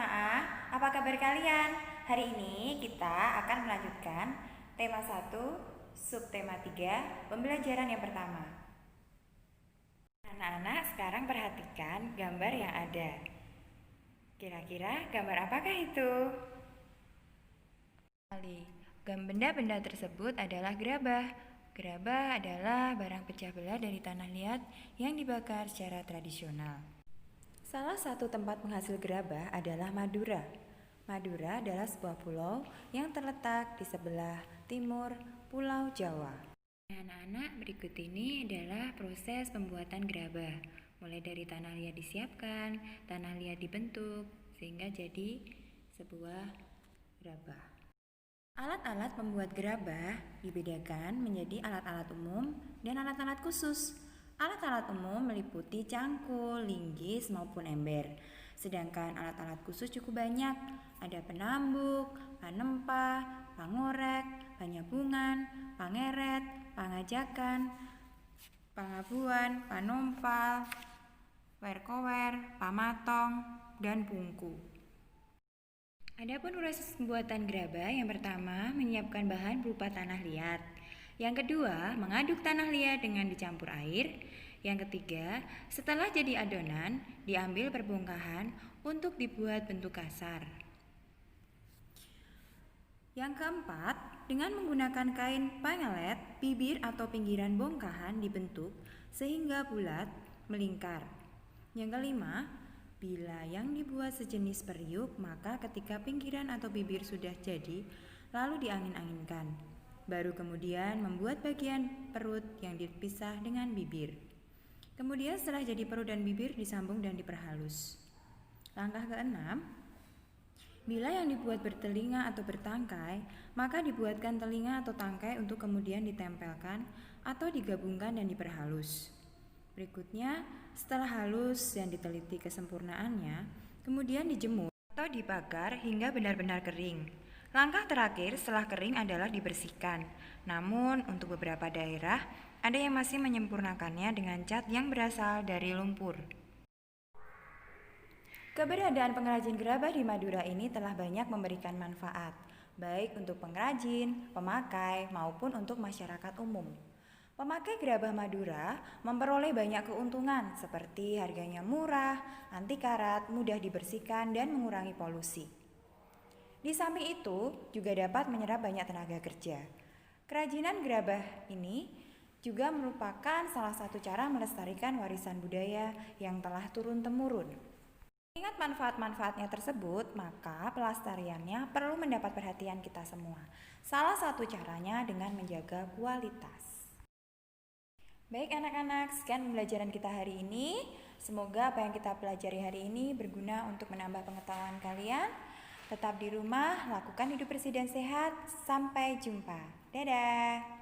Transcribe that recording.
SMA A, apa kabar kalian? Hari ini kita akan melanjutkan tema 1, subtema 3, pembelajaran yang pertama. Anak-anak sekarang perhatikan gambar yang ada. Kira-kira gambar apakah itu? Benda-benda tersebut adalah gerabah. Gerabah adalah barang pecah belah dari tanah liat yang dibakar secara tradisional. Salah satu tempat penghasil gerabah adalah Madura. Madura adalah sebuah pulau yang terletak di sebelah timur Pulau Jawa. Anak-anak, berikut ini adalah proses pembuatan gerabah. Mulai dari tanah liat disiapkan, tanah liat dibentuk, sehingga jadi sebuah gerabah. Alat-alat pembuat gerabah dibedakan menjadi alat-alat umum dan alat-alat khusus. Alat-alat umum meliputi cangkul, linggis, maupun ember. Sedangkan alat-alat khusus cukup banyak. Ada penambuk, panempa, pangorek, panyabungan, pangeret, pangajakan, pangabuan, panompal, werkower, pamatong, dan pungku. Adapun proses pembuatan gerabah, yang pertama menyiapkan bahan berupa tanah liat. Yang kedua, mengaduk tanah liat dengan dicampur air. Yang ketiga, setelah jadi adonan, diambil perbongkahan untuk dibuat bentuk kasar. Yang keempat, dengan menggunakan kain pangelet, bibir atau pinggiran bongkahan dibentuk sehingga bulat, melingkar. Yang kelima, bila yang dibuat sejenis periuk, maka ketika pinggiran atau bibir sudah jadi, lalu diangin-anginkan. Baru kemudian membuat bagian perut yang dipisah dengan bibir. Kemudian setelah jadi perut dan bibir disambung dan diperhalus. Langkah keenam, bila yang dibuat bertelinga atau bertangkai, maka dibuatkan telinga atau tangkai untuk kemudian ditempelkan atau digabungkan dan diperhalus. Berikutnya, setelah halus dan diteliti kesempurnaannya, kemudian dijemur atau dibakar hingga benar-benar kering. Langkah terakhir setelah kering adalah dibersihkan. Namun, untuk beberapa daerah, ada yang masih menyempurnakannya dengan cat yang berasal dari lumpur. Keberadaan pengrajin gerabah di Madura ini telah banyak memberikan manfaat, baik untuk pengrajin, pemakai, maupun untuk masyarakat umum. Pemakai gerabah Madura memperoleh banyak keuntungan seperti harganya murah, anti karat, mudah dibersihkan, dan mengurangi polusi. Di samping itu juga dapat menyerap banyak tenaga kerja. Kerajinan gerabah ini juga merupakan salah satu cara melestarikan warisan budaya yang telah turun-temurun. Ingat manfaat-manfaatnya tersebut, maka pelestariannya perlu mendapat perhatian kita semua. Salah satu caranya dengan menjaga kualitas. Baik anak-anak, sekian pembelajaran kita hari ini. Semoga apa yang kita pelajari hari ini berguna untuk menambah pengetahuan kalian. Tetap di rumah, lakukan hidup bersih dan sehat. Sampai jumpa. Dadah.